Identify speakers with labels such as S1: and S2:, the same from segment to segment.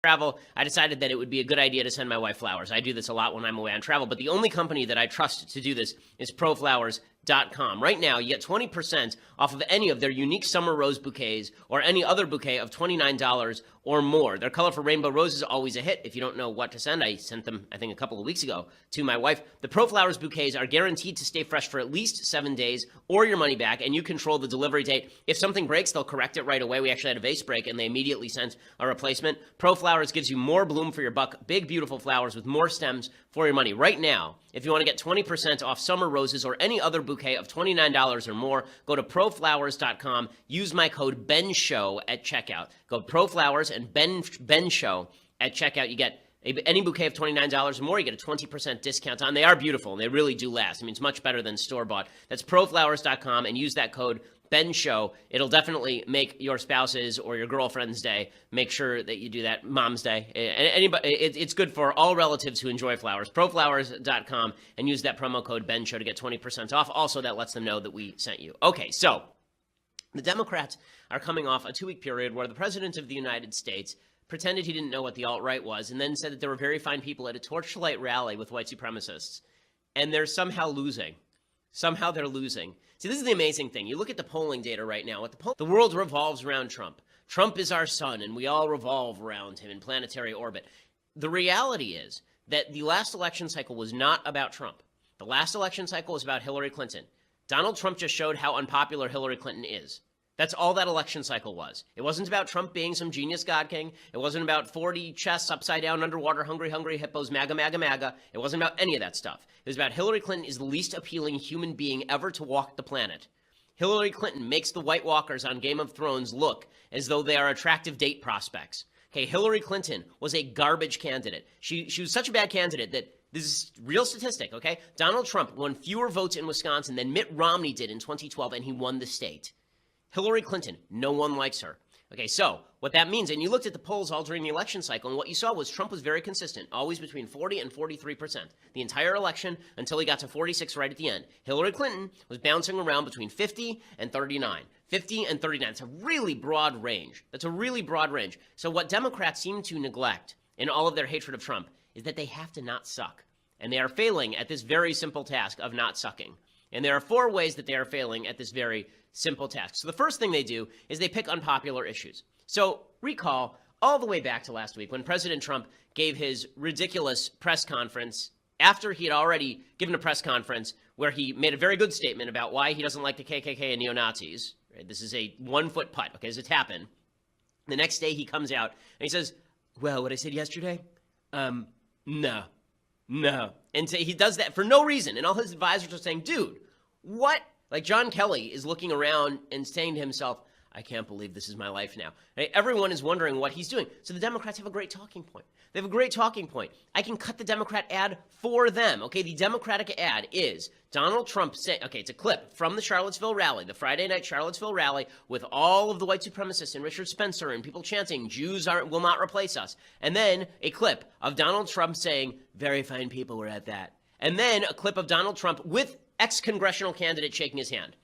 S1: travel, I decided that it would be a good idea to send my wife flowers. I do this a lot when I'm away on travel, but the only company that I trust to do this is proflowers.com. Right now, you get 20% off of any of their unique summer rose bouquets or any other bouquet of $29 or more. Their colorful rainbow rose is always a hit. If you don't know what to send, I sent them, I think, a couple of weeks ago to my wife. The ProFlowers bouquets are guaranteed to stay fresh for at least 7 days or your money back, and you control the delivery date. If something breaks, they'll correct it right away. We actually had a vase break, and they immediately sent a replacement. ProFlowers gives you more bloom for your buck, big, beautiful flowers with more stems for your money. Right now, if you want to get 20% off summer roses or any other bouquet of $29 or more, go to proflowers.com. Use my code BENSHOW at checkout. Go ProFlowers and BenShow at checkout. You get any bouquet of $29 or more, you get a 20% discount on. They are beautiful, and they really do last. I mean, it's much better than store-bought. That's proflowers.com, and use that code BENSHOW. It'll definitely make your spouse's or your girlfriend's day. Make sure that you do that. Mom's Day. Anybody, it's good for all relatives who enjoy flowers. Proflowers.com, and use that promo code BENSHOW to get 20% off. Also, that lets them know that we sent you. Okay, so the Democrats are coming off a 2-week period where the President of the United States pretended he didn't know what the alt-right was, and then said that there were very fine people at a torchlight rally with white supremacists, and they're somehow losing. Somehow they're losing. See, this is the amazing thing. You look at the polling data right now. The world revolves around Trump. Trump is our sun, and we all revolve around him in planetary orbit. The reality is that the last election cycle was not about Trump. The last election cycle was about Hillary Clinton. Donald Trump just showed how unpopular Hillary Clinton is. That's all that election cycle was. It wasn't about Trump being some genius god king. It wasn't about 40 chests upside down underwater, hungry, hungry hippos, MAGA, MAGA, MAGA. It wasn't about any of that stuff. It was about Hillary Clinton is the least appealing human being ever to walk the planet. Hillary Clinton makes the White Walkers on Game of Thrones look as though they are attractive date prospects. Okay, Hillary Clinton was a garbage candidate. She was such a bad candidate that this is real statistic, okay? Donald Trump won fewer votes in Wisconsin than Mitt Romney did in 2012, and he won the state. Hillary Clinton, no one likes her. Okay, so what that means, and you looked at the polls all during the election cycle, and what you saw was Trump was very consistent, always between 40 and 43%. The entire election until he got to 46 right at the end. Hillary Clinton was bouncing around between 50 and 39. 50 and 39. It's a really broad range. That's a really broad range. So what Democrats seem to neglect in all of their hatred of Trump is that they have to not suck. And they are failing at this very simple task of not sucking. And there are 4 ways that they are failing at this very simple task. So the first thing they do is they pick unpopular issues. So recall all the way back to last week when President Trump gave his ridiculous press conference after he had already given a press conference where he made a very good statement about why he doesn't like the KKK and neo-Nazis. Right? This is a 1-foot putt, okay, as it's happened. The next day he comes out and he says, well, what I said yesterday? No. And so he does that for no reason. And all his advisors are saying, dude, what? Like John Kelly is looking around and saying to himself, I can't believe this is my life now. Right? Everyone is wondering what he's doing. So the Democrats have a great talking point. They have a great talking point. I can cut the Democrat ad for them. Okay, the Democratic ad is Donald Trump saying, okay, it's a clip from the Charlottesville rally, the Friday night Charlottesville rally with all of the white supremacists and Richard Spencer and people chanting, Jews will not replace us. And then a clip of Donald Trump saying, very fine people were at that. And then a clip of Donald Trump with ex-congressional candidate shaking his hand.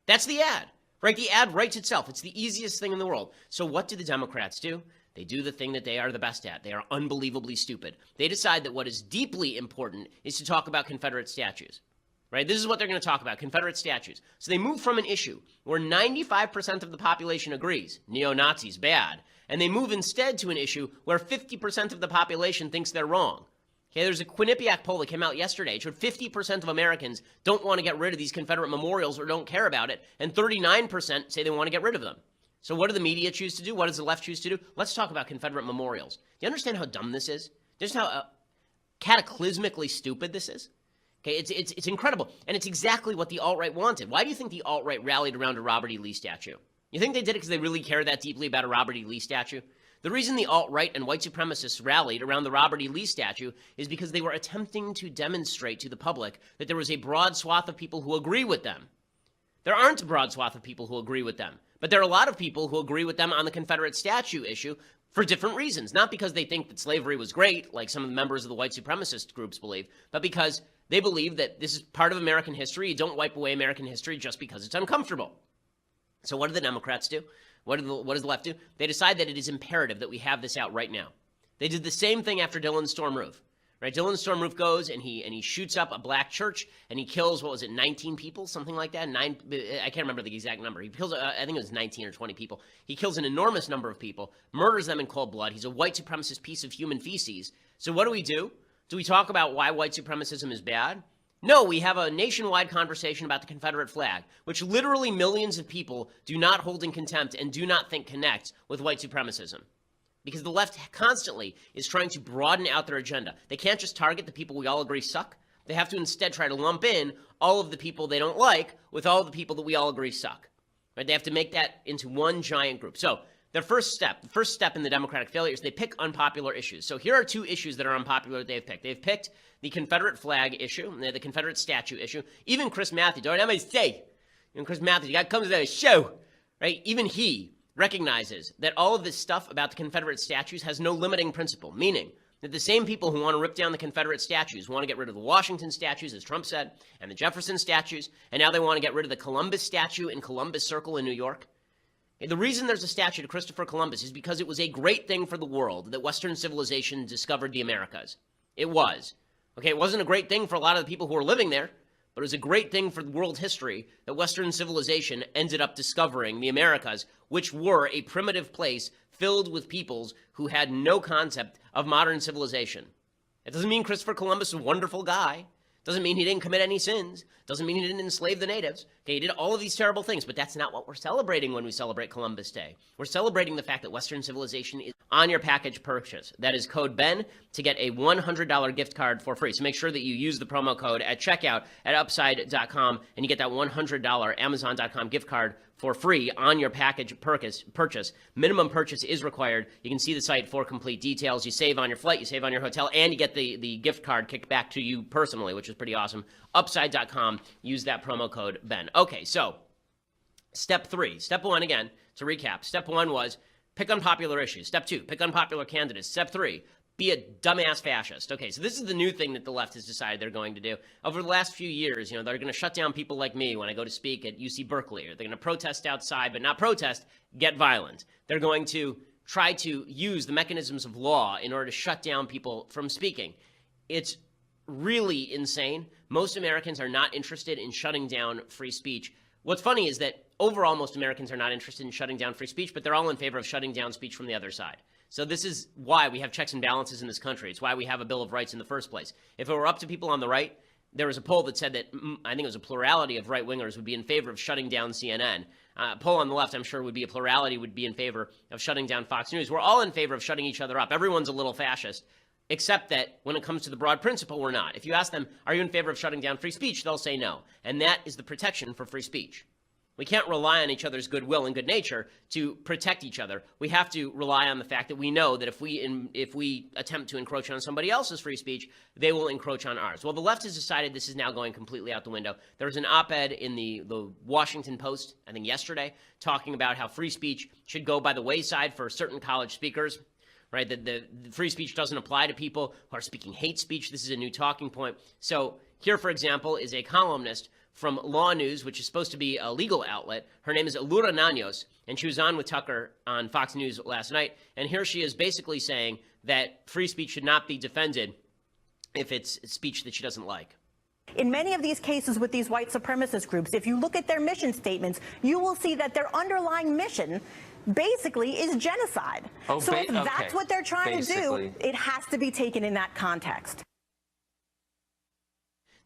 S1: That's the ad, right? The ad writes itself. It's the easiest thing in the world. So what do the Democrats do? They do the thing that they are the best at. They are unbelievably stupid. They decide that what is deeply important is to talk about Confederate statues, right? This is what they're going to talk about, Confederate statues. So they move from an issue where 95% of the population agrees, neo-Nazis, bad, and they move instead to an issue where 50% of the population thinks they're wrong. Okay, there's a Quinnipiac poll that came out yesterday. It showed 50% of Americans don't want to get rid of these Confederate memorials or don't care about it, and 39% say they want to get rid of them. So what do the media choose to do? What does the left choose to do? Let's talk about Confederate memorials. Do you understand how dumb this is? Just how cataclysmically stupid this is? Okay, it's incredible, and it's exactly what the alt-right wanted. Why do you think the alt-right rallied around a Robert E. Lee statue? You think they did it because they really care that deeply about a Robert E. Lee statue? The reason the alt-right and white supremacists rallied around the Robert E. Lee statue is because they were attempting to demonstrate to the public that there was a broad swath of people who agree with them. There aren't a broad swath of people who agree with them, but there are a lot of people who agree with them on the Confederate statue issue for different reasons. Not because they think that slavery was great, like some of the members of the white supremacist groups believe, but because they believe that this is part of American history. You don't wipe away American history just because it's uncomfortable. So what do the Democrats do? What does the left do? They decide that it is imperative that we have this out right now. They did the same thing after Dylan Stormroof. Right, Dylan Stormroof goes and he shoots up a black church and he kills, what was it, 19 people, something like that. I can't remember the exact number. He kills, I think it was 19 or 20 people. He kills an enormous number of people, murders them in cold blood. He's a white supremacist piece of human feces. So what do? Do we talk about why white supremacism is bad? No, we have a nationwide conversation about the Confederate flag, which literally millions of people do not hold in contempt and do not think connects with white supremacism. Because the left constantly is trying to broaden out their agenda. They can't just target the people we all agree suck. They have to instead try to lump in all of the people they don't like with all of the people that we all agree suck. Right? They have to make that into one giant group. So the first step in the Democratic failure is they pick unpopular issues. So here are two issues that are unpopular that they've picked. They've picked the Confederate flag issue, the Confederate statue issue. Even Chris Matthews, don't have to say, Chris Matthews, the guy comes to the show, right? Even he recognizes that all of this stuff about the Confederate statues has no limiting principle, meaning that the same people who want to rip down the Confederate statues want to get rid of the Washington statues, as Trump said, and the Jefferson statues, and now they want to get rid of the Columbus statue in Columbus Circle in New York. And the reason there's a statue to Christopher Columbus is because it was a great thing for the world that Western civilization discovered the Americas. It was. Okay, it wasn't a great thing for a lot of the people who were living there, but it was a great thing for world history that Western civilization ended up discovering the Americas, which were a primitive place filled with peoples who had no concept of modern civilization. It doesn't mean Christopher Columbus is a wonderful guy. Doesn't mean he didn't commit any sins. Doesn't mean he didn't enslave the natives. Okay, he did all of these terrible things, but that's not what we're celebrating when we celebrate Columbus Day. We're celebrating the fact that Western civilization is on your package purchase. That is code BEN to get a $100 gift card for free. So make sure that you use the promo code at checkout at upside.com and you get that $100 amazon.com gift card for free on your package purchase. Minimum purchase is required. You can see the site for complete details. You save on your flight, you save on your hotel, and you get the gift card kicked back to you personally, which is pretty awesome. Upside.com, use that promo code BEN. Okay, so step 3. Step 1, again, to recap. Step 1 was pick unpopular issues. Step 2, pick unpopular candidates. Step 3, be a dumbass fascist. Okay, so this is the new thing that the left has decided they're going to do. Over the last few years, they're going to shut down people like me when I go to speak at UC Berkeley. Or they're going to protest outside, but not protest, get violent. They're going to try to use the mechanisms of law in order to shut down people from speaking. It's really insane. Most Americans are not interested in shutting down free speech. What's funny is that overall, most Americans are not interested in shutting down free speech, but they're all in favor of shutting down speech from the other side. So this is why we have checks and balances in this country. It's why we have a Bill of Rights in the first place. If it were up to people on the right, there was a poll that said that I think it was a plurality of right-wingers would be in favor of shutting down CNN. A poll on the left, I'm sure, would be a plurality would be in favor of shutting down Fox News. We're all in favor of shutting each other up. Everyone's a little fascist, except that when it comes to the broad principle, we're not. If you ask them, are you in favor of shutting down free speech, they'll say no. And that is the protection for free speech. We can't rely on each other's goodwill and good nature to protect each other. We have to rely on the fact that we know that if we attempt to encroach on somebody else's free speech, they will encroach on ours. Well, the left has decided this is now going completely out the window. There was an op-ed in the Washington Post, I think yesterday, talking about how free speech should go by the wayside for certain college speakers. Right, that the free speech doesn't apply to people who are speaking hate speech. This is a new talking point. So here, for example, is a columnist from Law News, which is supposed to be a legal outlet. Her name is Laura Naños, and she was on with Tucker on Fox News last night. And here she is basically saying that free speech should not be defended if it's speech that she doesn't like.
S2: In many of these cases with these white supremacist groups, if you look at their mission statements, you will see that their underlying mission basically is genocide. So if that's what they're trying to do, it has to be taken in that context.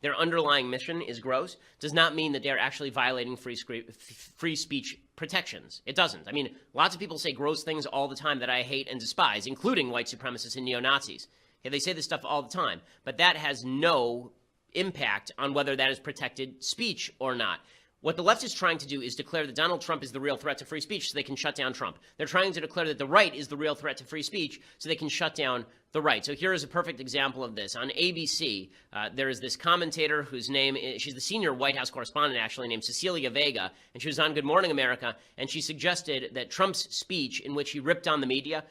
S1: Their underlying mission is gross does not mean that they're actually violating free speech protections. It doesn't. I mean, lots of people say gross things all the time that I hate and despise, including white supremacists and neo-Nazis. Okay, they say this stuff all the time, but that has no impact on whether that is protected speech or not. What the left is trying to do is declare that Donald Trump is the real threat to free speech so they can shut down Trump. They're trying to declare that the right is the real threat to free speech so they can shut down the right. So here is a perfect example of this. On ABC, there is this commentator whose name is, she's the senior White House correspondent actually, named Cecilia Vega, and she was on Good Morning America, and she suggested that Trump's speech in which he ripped on the media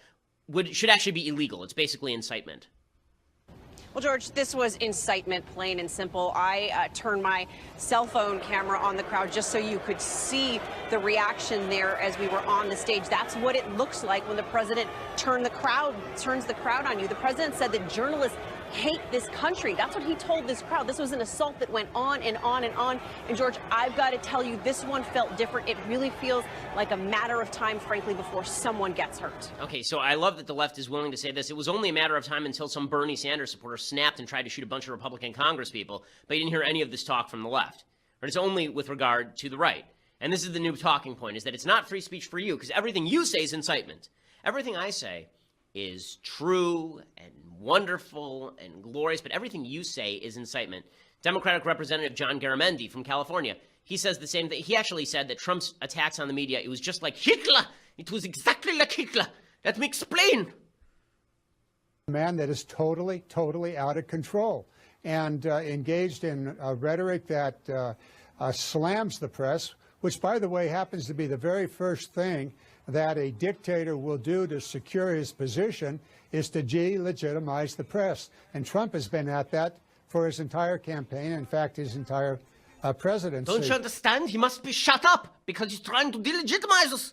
S1: should actually be illegal. It's basically incitement.
S3: Well, George, this was incitement, plain and simple. I turned my cell phone camera on the crowd just so you could see the reaction there as we were on the stage. That's what it looks like when the president turns the crowd on you. The president said that journalists hate this country. That's what he told this crowd. This was an assault that went on and on and on. And George, I've got to tell you, this one felt different. It really feels like a matter of time, frankly, before someone gets hurt.
S1: Okay, so I love that the left is willing to say this. It was only a matter of time until some Bernie Sanders supporter snapped and tried to shoot a bunch of Republican congresspeople, but you didn't hear any of this talk from the left. But it's only with regard to the right. And this is the new talking point, is that it's not free speech for you, because everything you say is incitement. Everything I say is true and wonderful and glorious, but everything you say is incitement. Democratic Representative John Garamendi from California, he says the same thing. He actually said that Trump's attacks on the media, it was just like Hitler. It was exactly like Hitler. Let me explain.
S4: A man that is totally out of control and engaged in rhetoric that slams the press, which, by the way, happens to be the very first thing that a dictator will do to secure his position, is to delegitimize the press. And Trump has been at that for his entire campaign, in fact, his entire presidency.
S1: Don't you understand? He must be shut up because he's trying to delegitimize us.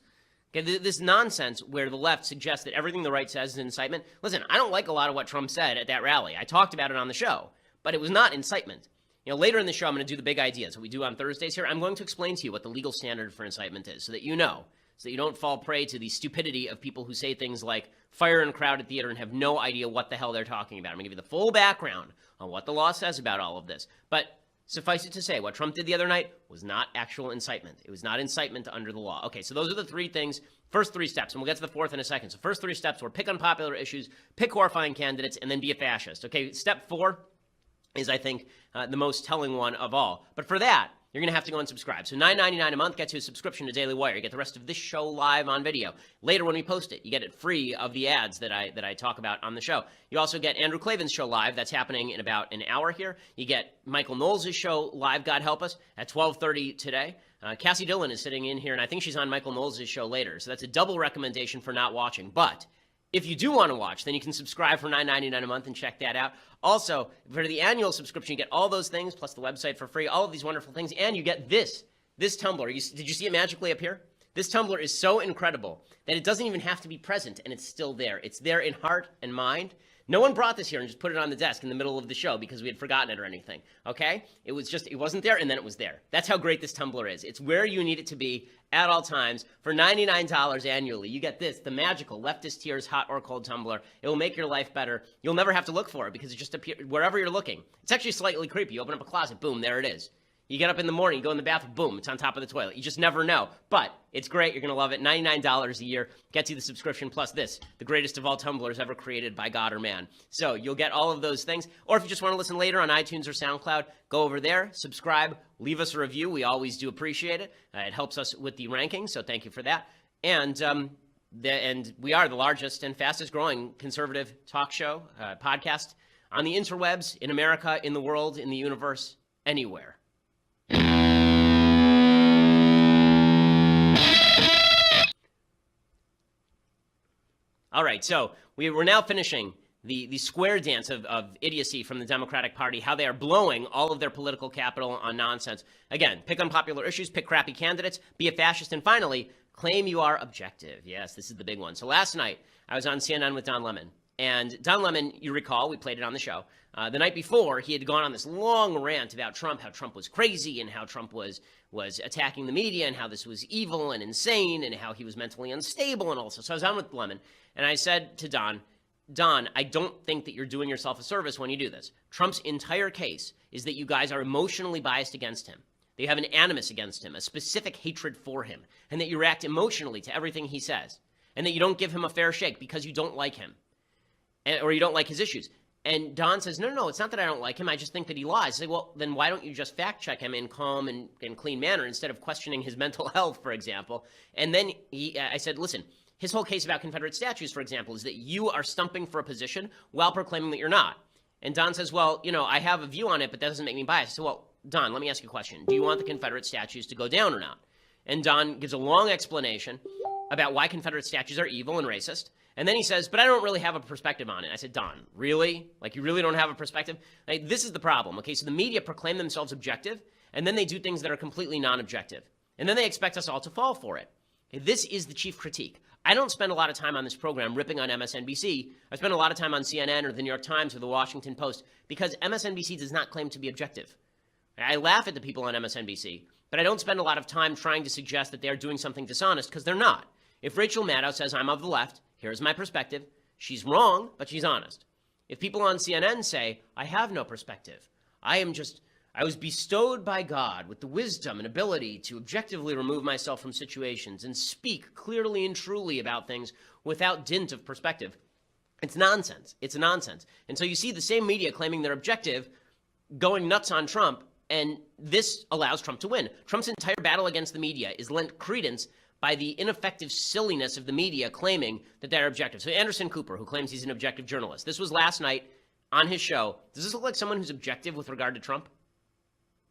S1: Okay, this nonsense where the left suggests that everything the right says is incitement. Listen, I don't like a lot of what Trump said at that rally. I talked about it on the show, but it was not incitement. You know, later in the show, I'm going to do the big ideas. What we do on Thursdays here, I'm going to explain to you what the legal standard for incitement is so that you know, so that you don't fall prey to the stupidity of people who say things like fire in a crowded theater and have no idea what the hell they're talking about. I'm going to give you the full background on what the law says about all of this. But suffice it to say, what Trump did the other night was not actual incitement. It was not incitement under the law. Okay, so those are the three things, first three steps, and we'll get to the fourth in a second. So first three steps were pick unpopular issues, pick horrifying candidates, and then be a fascist. Okay, step 4 is, I think, the most telling one of all. But for that, you're going to have to go and subscribe. So $9.99 a month gets you a subscription to Daily Wire. You get the rest of this show live on video. Later when we post it, you get it free of the ads that I talk about on the show. You also get Andrew Klavan's show live. That's happening in about an hour here. You get Michael Knowles' show live, God help us, at 12:30 today. Cassie Dillon is sitting in here, and I think she's on Michael Knowles' show later. So that's a double recommendation for not watching. But if you do want to watch, then you can subscribe for $9.99 a month and check that out. Also, for the annual subscription, you get all those things, plus the website for free, all of these wonderful things, and you get this tumbler. Did you see it magically appear? This tumbler is so incredible that it doesn't even have to be present, and it's still there. It's there in heart and mind. No one brought this here and just put it on the desk in the middle of the show because we had forgotten it or anything, okay? It wasn't there, and then it was there. That's how great this tumbler is. It's where you need it to be at all times. For $99 annually, you get this, the magical Leftist Tears hot or cold tumbler. It will make your life better. You'll never have to look for it because it just appears wherever you're looking. It's actually slightly creepy. You open up a closet, boom, there it is. You get up in the morning, you go in the bathroom, boom, it's on top of the toilet. You just never know. But it's great. You're going to love it. $99 a year gets you the subscription plus this, the greatest of all tumblers ever created by God or man. So you'll get all of those things. Or if you just want to listen later on iTunes or SoundCloud, go over there, subscribe, leave us a review. We always do appreciate it. It helps us with the rankings, so thank you for that. And we are the largest and fastest growing conservative talk show, podcast on the interwebs, in America, in the world, in the universe, anywhere. All right, so we're now finishing the square dance of idiocy from the Democratic Party, how they are blowing all of their political capital on nonsense. Again, pick unpopular issues, pick crappy candidates, be a fascist, and finally, claim you are objective. Yes, this is the big one. So last night, I was on CNN with Don Lemon. And Don Lemon, you recall, we played it on the show. The night before, he had gone on this long rant about Trump, how Trump was crazy and how Trump was attacking the media and how this was evil and insane and how he was mentally unstable and all. So I was on with Lemon, and I said to Don, I don't think that you're doing yourself a service when you do this. Trump's entire case is that you guys are emotionally biased against him. That you have an animus against him, a specific hatred for him, and that you react emotionally to everything he says, and that you don't give him a fair shake because you don't like him. Or you don't like his issues. And Don says, no, it's not that I don't like him. I just think that he lies. I say, well, then why don't you just fact check him in calm and clean manner instead of questioning his mental health, for example? And then I said, listen, his whole case about Confederate statues, for example, is that you are stumping for a position while proclaiming that you're not. And Don says, well, I have a view on it, but that doesn't make me biased. I said, well, Don, let me ask you a question. Do you want the Confederate statues to go down or not? And Don gives a long explanation. about why Confederate statues are evil and racist. And then he says, but I don't really have a perspective on it. I said, Don, really? Like, you really don't have a perspective? Like, this is the problem, okay? So the media proclaim themselves objective, and then they do things that are completely non-objective. And then they expect us all to fall for it. Okay, this is the chief critique. I don't spend a lot of time on this program ripping on MSNBC. I spend a lot of time on CNN or the New York Times or the Washington Post because MSNBC does not claim to be objective. I laugh at the people on MSNBC, but I don't spend a lot of time trying to suggest that they're doing something dishonest because they're not. If Rachel Maddow says I'm of the left, here's my perspective, she's wrong, but she's honest. If people on CNN say, I have no perspective, I was bestowed by God with the wisdom and ability to objectively remove myself from situations and speak clearly and truly about things without dint of perspective, it's nonsense. It's nonsense. And so you see the same media claiming they're objective, going nuts on Trump, and this allows Trump to win. Trump's entire battle against the media is lent credence by the ineffective silliness of the media claiming that they're objective. So Anderson Cooper, who claims he's an objective journalist, this was last night on his show. Does this look like someone who's objective with regard to Trump?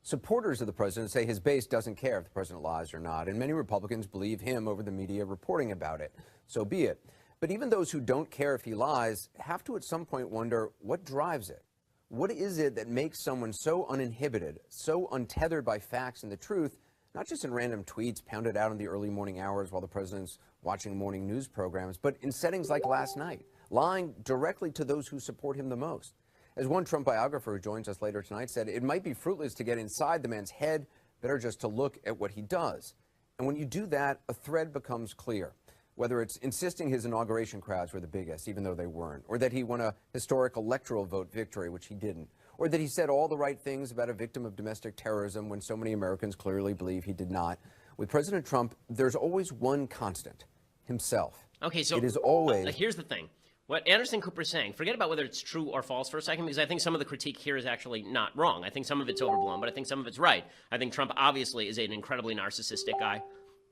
S5: Supporters of the president say his base doesn't care if the president lies or not, and many Republicans believe him over the media reporting about it. So be it. But even those who don't care if he lies have to at some point wonder what drives it. What is it that makes someone so uninhibited, so untethered by facts and the truth, not just in random tweets pounded out in the early morning hours while the president's watching morning news programs, but in settings like last night, lying directly to those who support him the most? As one Trump biographer who joins us later tonight said, it might be fruitless to get inside the man's head, better just to look at what he does. And when you do that, a thread becomes clear. Whether it's insisting his inauguration crowds were the biggest, even though they weren't, or that he won a historic electoral vote victory, which he didn't, or that he said all the right things about a victim of domestic terrorism when so many Americans clearly believe he did not. With President Trump, there's always one constant, himself.
S1: Okay, so
S5: it is always...
S1: here's the thing. What Anderson Cooper is saying, forget about whether it's true or false for a second, because I think some of the critique here is actually not wrong. I think some of it's overblown, but I think some of it's right. I think Trump obviously is an incredibly narcissistic guy,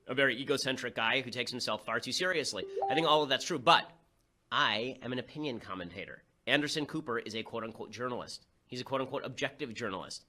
S1: a very egocentric guy who takes himself far too seriously. I think all of that's true, but I am an opinion commentator. Anderson Cooper is a quote-unquote journalist. He's a quote-unquote objective journalist.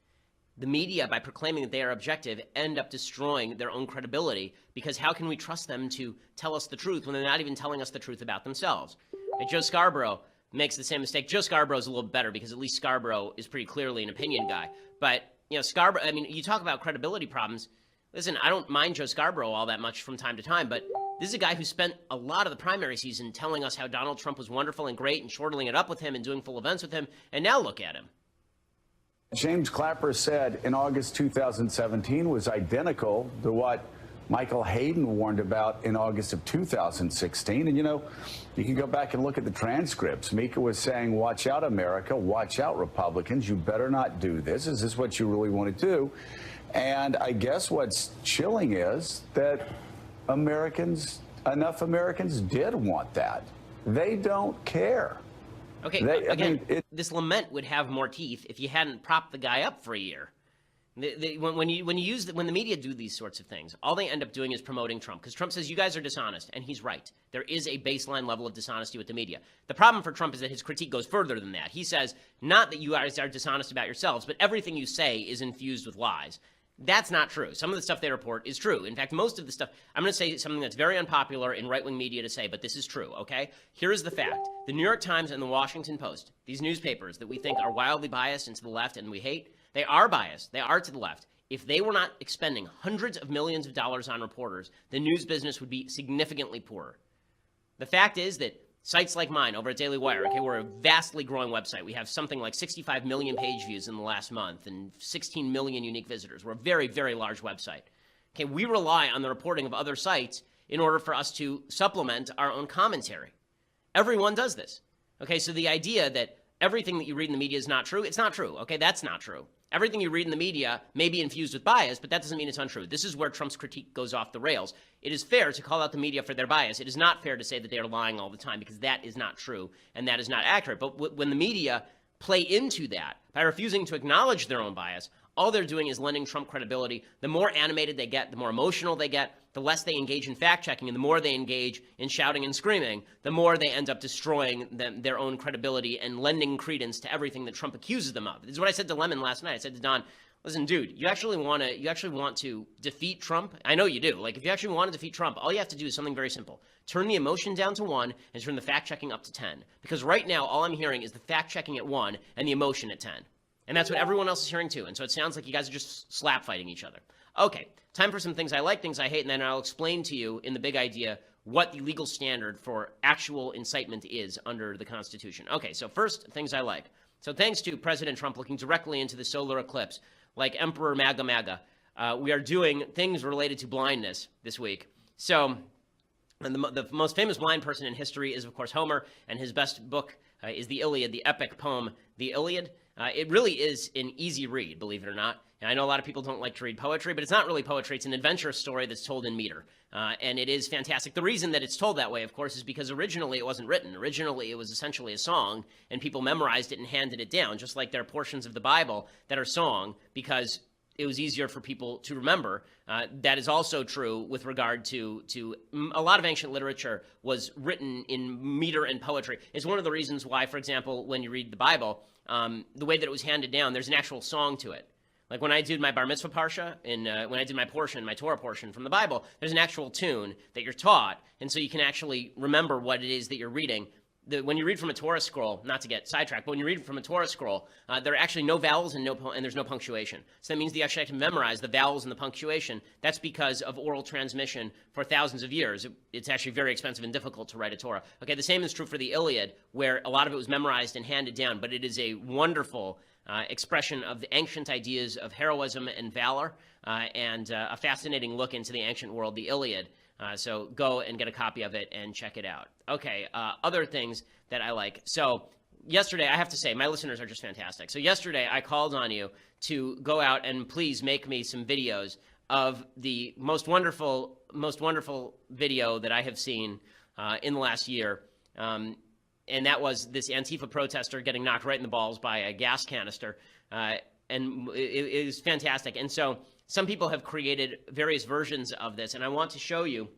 S1: The media, by proclaiming that they are objective, end up destroying their own credibility, because how can we trust them to tell us the truth when they're not even telling us the truth about themselves? And Joe Scarborough makes the same mistake. Joe Scarborough's a little better because at least Scarborough is pretty clearly an opinion guy. But, you know, Scarborough, I mean, you talk about credibility problems. Listen, I don't mind Joe Scarborough all that much from time to time, but this is a guy who spent a lot of the primary season telling us how Donald Trump was wonderful and great and chortling it up with him and doing full events with him. And now look at him.
S6: James Clapper said in August 2017 was identical to what Michael Hayden warned about in August of 2016. And, you know, you can go back and look at the transcripts. Mika was saying, watch out, America, watch out, Republicans. You better not do this. Is this what you really want to do? And I guess what's chilling is that enough Americans did want that. They don't care.
S1: Okay, this lament would have more teeth if you hadn't propped the guy up for a year. When the media do these sorts of things, all they end up doing is promoting Trump, because Trump says you guys are dishonest, and he's right. There is a baseline level of dishonesty with the media. The problem for Trump is that his critique goes further than that. He says not that you guys are dishonest about yourselves, but everything you say is infused with lies. That's not true. Some of the stuff they report is true. In fact, most of the stuff, I'm going to say something that's very unpopular in right-wing media to say, but this is true, okay? Here is the fact. The New York Times and the Washington Post, these newspapers that we think are wildly biased and to the left and we hate, they are biased. They are to the left. If they were not expending hundreds of millions of dollars on reporters, the news business would be significantly poorer. The fact is that sites like mine over at Daily Wire, okay, we're a vastly growing website. We have something like 65 million page views in the last month and 16 million unique visitors. We're a very, very large website. Okay, we rely on the reporting of other sites in order for us to supplement our own commentary. Everyone does this. Okay, so the idea that everything that you read in the media is not true, it's not true. Okay, that's not true. Everything you read in the media may be infused with bias, but that doesn't mean it's untrue. This is where Trump's critique goes off the rails. It is fair to call out the media for their bias. It is not fair to say that they are lying all the time, because that is not true and that is not accurate. But when the media play into that by refusing to acknowledge their own bias, all they're doing is lending Trump credibility. The more animated they get, the more emotional they get, the less they engage in fact-checking, and the more they engage in shouting and screaming, the more they end up destroying their own credibility and lending credence to everything that Trump accuses them of. This is what I said to Lemon last night. I said to Don, Listen, dude, you actually want to defeat Trump? I know you do. Like, if you actually want to defeat Trump, all you have to do is something very simple. Turn the emotion down to 1 and turn the fact-checking up to 10. Because right now, all I'm hearing is the fact-checking at 1 and the emotion at 10. And that's what everyone else is hearing too. And so it sounds like you guys are just slap fighting each other. Okay, time for some things I like, things I hate, and then I'll explain to you in the big idea what the legal standard for actual incitement is under the Constitution. Okay, so first, things I like. So thanks to President Trump looking directly into the solar eclipse, like Emperor MAGA, we are doing things related to blindness this week. So the most famous blind person in history is, of course, Homer, and his best book is the Iliad, the epic poem, the Iliad. It really is an easy read, believe it or not. And I know a lot of people don't like to read poetry, but it's not really poetry. It's an adventurous story that's told in meter. And it is fantastic. The reason that it's told that way, of course, is because originally it wasn't written. Originally, it was essentially a song, and people memorized it and handed it down, just like there are portions of the Bible that are song because it was easier for people to remember. That is also true with regard to a lot of ancient literature was written in meter and poetry. It's one of the reasons why, for example, when you read the Bible, the way that it was handed down, there's an actual song to it. Like when I did my bar mitzvah parsha, when I did my Torah portion from the Bible, there's an actual tune that you're taught, and so you can actually remember what it is that you're reading. When you read from a Torah scroll, not to get sidetracked, but when you read from a Torah scroll, there are actually no vowels and there's no punctuation. So that means that you actually have to memorize the vowels and the punctuation. That's because of oral transmission for thousands of years. It's actually very expensive and difficult to write a Torah. Okay, the same is true for the Iliad, where a lot of it was memorized and handed down, but it is a wonderful expression of the ancient ideas of heroism and valor, and a fascinating look into the ancient world, the Iliad. So go and get a copy of it and check it out. Okay, other things that I like. So yesterday, I have to say, my listeners are just fantastic. So yesterday, I called on you to go out and please make me some videos of the most wonderful video that I have seen in the last year. And that was this Antifa protester getting knocked right in the balls by a gas canister. And it was fantastic. And so some people have created various versions of this, and I want to show you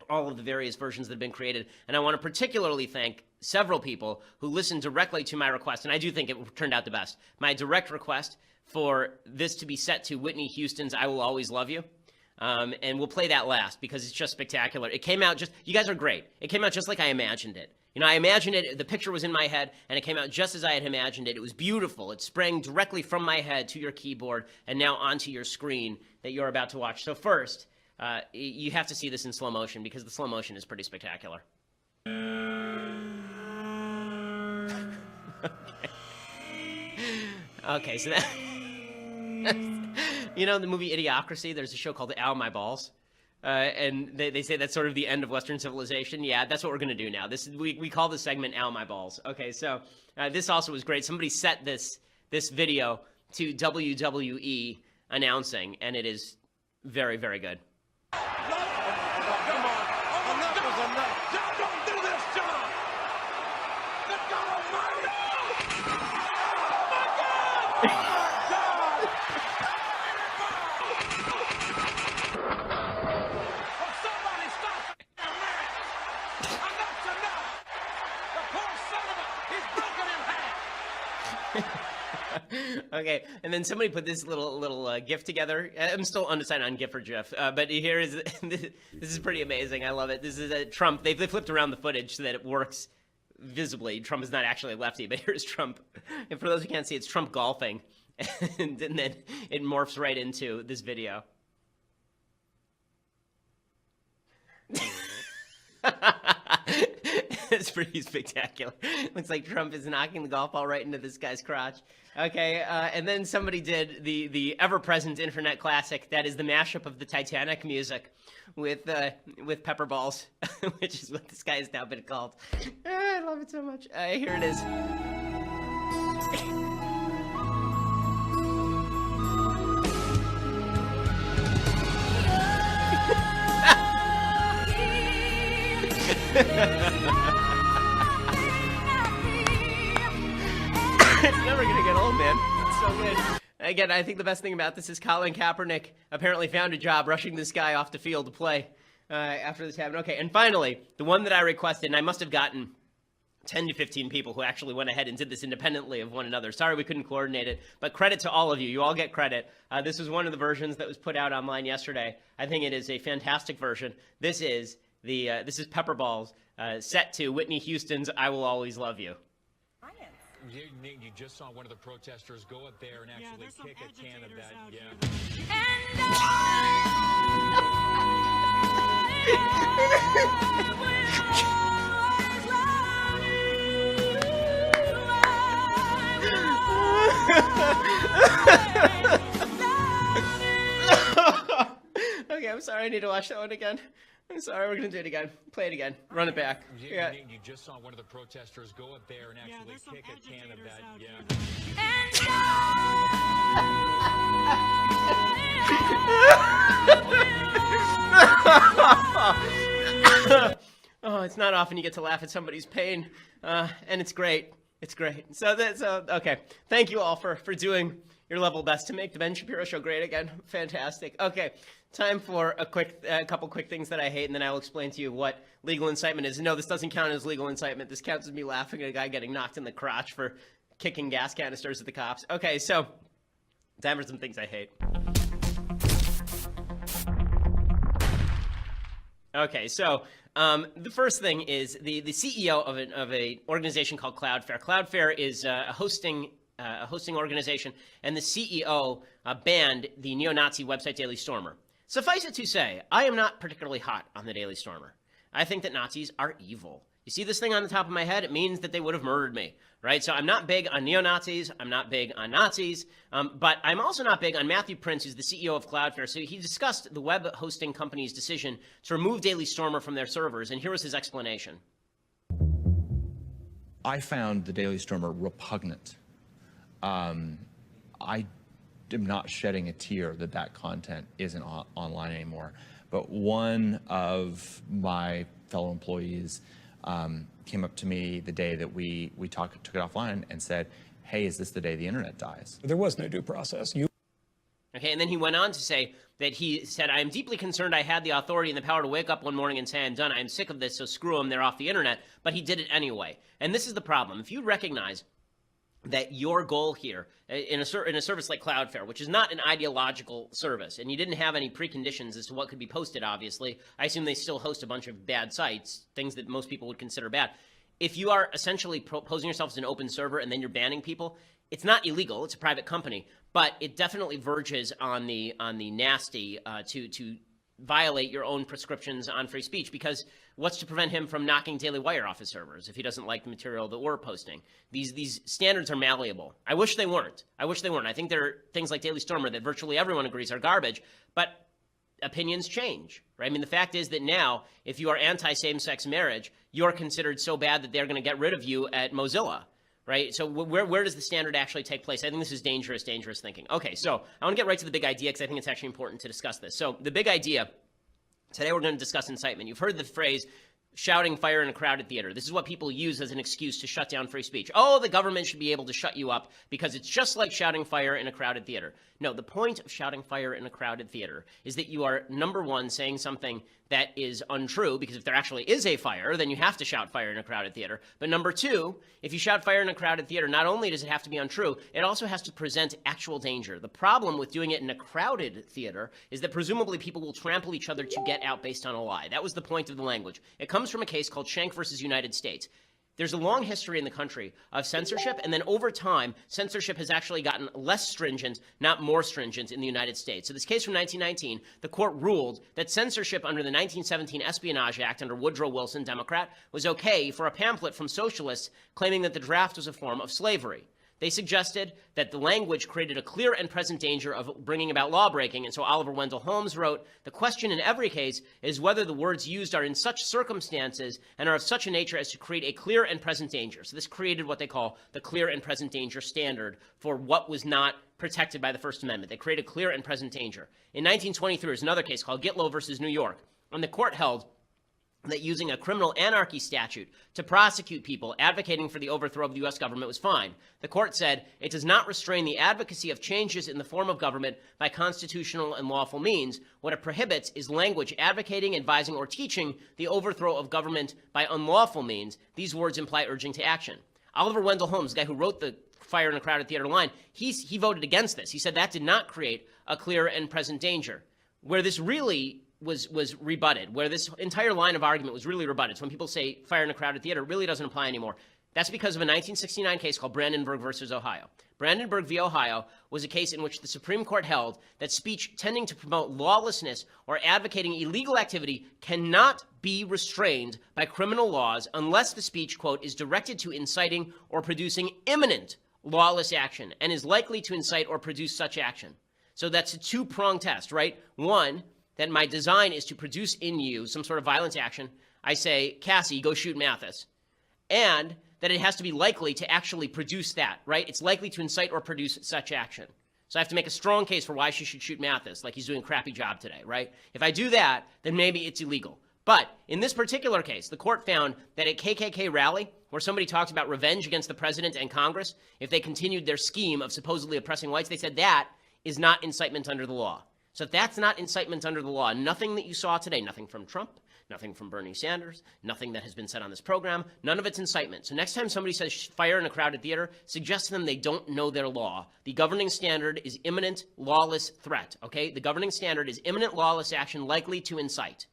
S1: all of the various versions that have been created. And I want to particularly thank several people who listened directly to my request, and I do think it turned out the best. My direct request for this to be set to Whitney Houston's I Will Always Love You. And we'll play that last because it's just spectacular. It came out you guys are great. It came out just like I imagined it. You know, I imagined it, the picture was in my head, and it came out just as I had imagined it. It was beautiful. It sprang directly from my head to your keyboard and now onto your screen that you're about to watch. So first, you have to see this in slow motion because the slow motion is pretty spectacular. Okay, so that... You know, in the movie Idiocracy, there's a show called Ow, My Balls. And they say that's sort of the end of Western civilization. Yeah, that's what we're going to do now. We call this segment Ow, My Balls. Okay, so this also was great. Somebody set this video to WWE announcing, and it is very, very good.
S7: Come on. Enough is enough. Y'all don't do this, John. Good God Almighty. Oh, my God. Oh, my God. Oh, somebody stop the lyrics. Enough's enough. The poor son of a, he's broken in half.
S1: Okay, and then somebody put this little GIF together. I'm still undecided on GIF or GIF, but here is this is pretty amazing. I love it. This is Trump. They flipped around the footage so that it works visibly. Trump is not actually a lefty, but here's Trump. And for those who can't see, it's Trump golfing, and then it morphs right into this video. It's pretty spectacular. Looks like Trump is knocking the golf ball right into this guy's crotch. Okay, and then somebody did the ever-present internet classic. That is the mashup of the Titanic music with pepper balls, which is what this guy has now been called. I love it so much. Here it is. It's never gonna get old, man. It's so good. Again, I think the best thing about this is Colin Kaepernick apparently found a job rushing this guy off the field to play after this happened. Okay, and finally, the one that I requested, and I must have gotten 10 to 15 people who actually went ahead and did this independently of one another. Sorry we couldn't coordinate it, but credit to all of you. You all get credit. This was one of the versions that was put out online yesterday. I think it is a fantastic version. This is Pepperballs set to Whitney Houston's "I Will Always Love You."
S8: You just saw one of the protesters go up there and actually kick a can of that.
S1: Okay, I'm sorry. I need to watch that one again. I'm sorry. We're going to do it again. Play it again. Run it back.
S8: You just saw one of the protesters go up there and actually kick a can of that.
S1: Oh, it's not often you get to laugh at somebody's pain, and it's great. It's great. So okay. Thank you all for doing your level best to make the Ben Shapiro Show great again. Fantastic. Okay, time for a couple quick things that I hate, and then I will explain to you what legal incitement is. No, this doesn't count as legal incitement. This counts as me laughing at a guy getting knocked in the crotch for kicking gas canisters at the cops. Okay, so time for some things I hate. Okay, so the first thing is the CEO of an organization called Cloudflare. Cloudflare is a hosting organization, and the CEO banned the neo-Nazi website Daily Stormer. Suffice it to say, I am not particularly hot on the Daily Stormer. I think that Nazis are evil. You see this thing on the top of my head? It means that they would have murdered me, right? So I'm not big on neo-Nazis. I'm not big on Nazis. But I'm also not big on Matthew Prince, who's the CEO of Cloudflare. So he discussed the web hosting company's decision to remove Daily Stormer from their servers. And here was his explanation.
S9: I found the Daily Stormer repugnant. I am not shedding a tear that content isn't online anymore. But one of my fellow employees came up to me the day that we took it offline and said, hey, is this the day the internet dies?
S10: There was no due process.
S1: Okay, and then he went on to say that he said, I am deeply concerned I had the authority and the power to wake up one morning and say, I'm done, I'm sick of this, so screw them, they're off the internet. But he did it anyway. And this is the problem. If you recognize that your goal here in a service like Cloudflare, which is not an ideological service, and you didn't have any preconditions as to what could be posted, obviously. I assume they still host a bunch of bad sites, things that most people would consider bad. If you are essentially posing yourself as an open server and then you're banning people, it's not illegal. It's a private company, but it definitely verges on the nasty to violate your own prescriptions on free speech, because what's to prevent him from knocking Daily Wire off his servers if he doesn't like the material that we're posting? These standards are malleable. I wish they weren't. I think there are things like Daily Stormer that virtually everyone agrees are garbage, but opinions change, right? I mean, the fact is that now, if you are anti-same-sex marriage, you're considered so bad that they're going to get rid of you at Mozilla, right? So where does the standard actually take place? I think this is dangerous thinking. Okay, so I want to get right to the big idea because I think it's actually important to discuss this. So the big idea, today we're going to discuss incitement. You've heard the phrase, shouting fire in a crowded theater. This is what people use as an excuse to shut down free speech. Oh, the government should be able to shut you up because it's just like shouting fire in a crowded theater. No, the point of shouting fire in a crowded theater is that you are, number one, saying something that is untrue, because if there actually is a fire, then you have to shout fire in a crowded theater. But number two, if you shout fire in a crowded theater, not only does it have to be untrue, it also has to present actual danger. The problem with doing it in a crowded theater is that presumably people will trample each other to get out based on a lie. That was the point of the language. It comes from a case called Schenck versus United States. There's a long history in the country of censorship, and then over time, censorship has actually gotten less stringent, not more stringent in the United States. So this case from 1919, the court ruled that censorship under the 1917 Espionage Act under Woodrow Wilson, Democrat, was okay for a pamphlet from socialists claiming that the draft was a form of slavery. They suggested that the language created a clear and present danger of bringing about lawbreaking, and so Oliver Wendell Holmes wrote, the question in every case is whether the words used are in such circumstances and are of such a nature as to create a clear and present danger. So this created what they call the clear and present danger standard for what was not protected by the First Amendment. They created clear and present danger. In 1923, there's another case called Gitlow versus New York, and the court held that using a criminal anarchy statute to prosecute people advocating for the overthrow of the U.S. government was fine. The court said it does not restrain the advocacy of changes in the form of government by constitutional and lawful means. What it prohibits is language advocating, advising, or teaching the overthrow of government by unlawful means. These words imply urging to action. Oliver Wendell Holmes, the guy who wrote the Fire in a Crowded Theater line, he voted against this. He said that did not create a clear and present danger. Where this really was rebutted, where this entire line of argument was really rebutted. So when people say fire in a crowded theater, it really doesn't apply anymore. That's because of a 1969 case called Brandenburg versus Ohio. Brandenburg v. Ohio was a case in which the Supreme Court held that speech tending to promote lawlessness or advocating illegal activity cannot be restrained by criminal laws unless the speech, quote, is directed to inciting or producing imminent lawless action and is likely to incite or produce such action. So that's a two-pronged test, right? One, that my design is to produce in you some sort of violent action. I say, Cassie, go shoot Mathis. And that it has to be likely to actually produce that, right? It's likely to incite or produce such action. So I have to make a strong case for why she should shoot Mathis, like he's doing a crappy job today, right? If I do that, then maybe it's illegal. But in this particular case, the court found that at KKK rally, where somebody talks about revenge against the president and Congress, if they continued their scheme of supposedly oppressing whites, they said that is not incitement under the law. So if that's not incitement under the law, nothing that you saw today, nothing from Trump, nothing from Bernie Sanders, nothing that has been said on this program, none of it's incitement. So next time somebody says fire in a crowded theater, suggest to them they don't know their law. The governing standard is imminent lawless threat, okay? The governing standard is imminent lawless action likely to incite.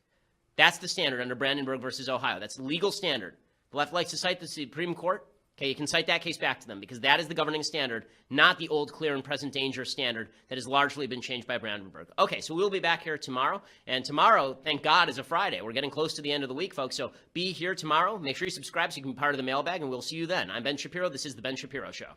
S1: That's the standard under Brandenburg versus Ohio. That's the legal standard. The left likes to cite the Supreme Court. Okay, you can cite that case back to them because that is the governing standard, not the old clear and present danger standard that has largely been changed by Brandenburg. Okay, so we'll be back here tomorrow. And tomorrow, thank God, is a Friday. We're getting close to the end of the week, folks. So be here tomorrow. Make sure you subscribe so you can be part of the mailbag, and we'll see you then. I'm Ben Shapiro. This is The Ben Shapiro Show.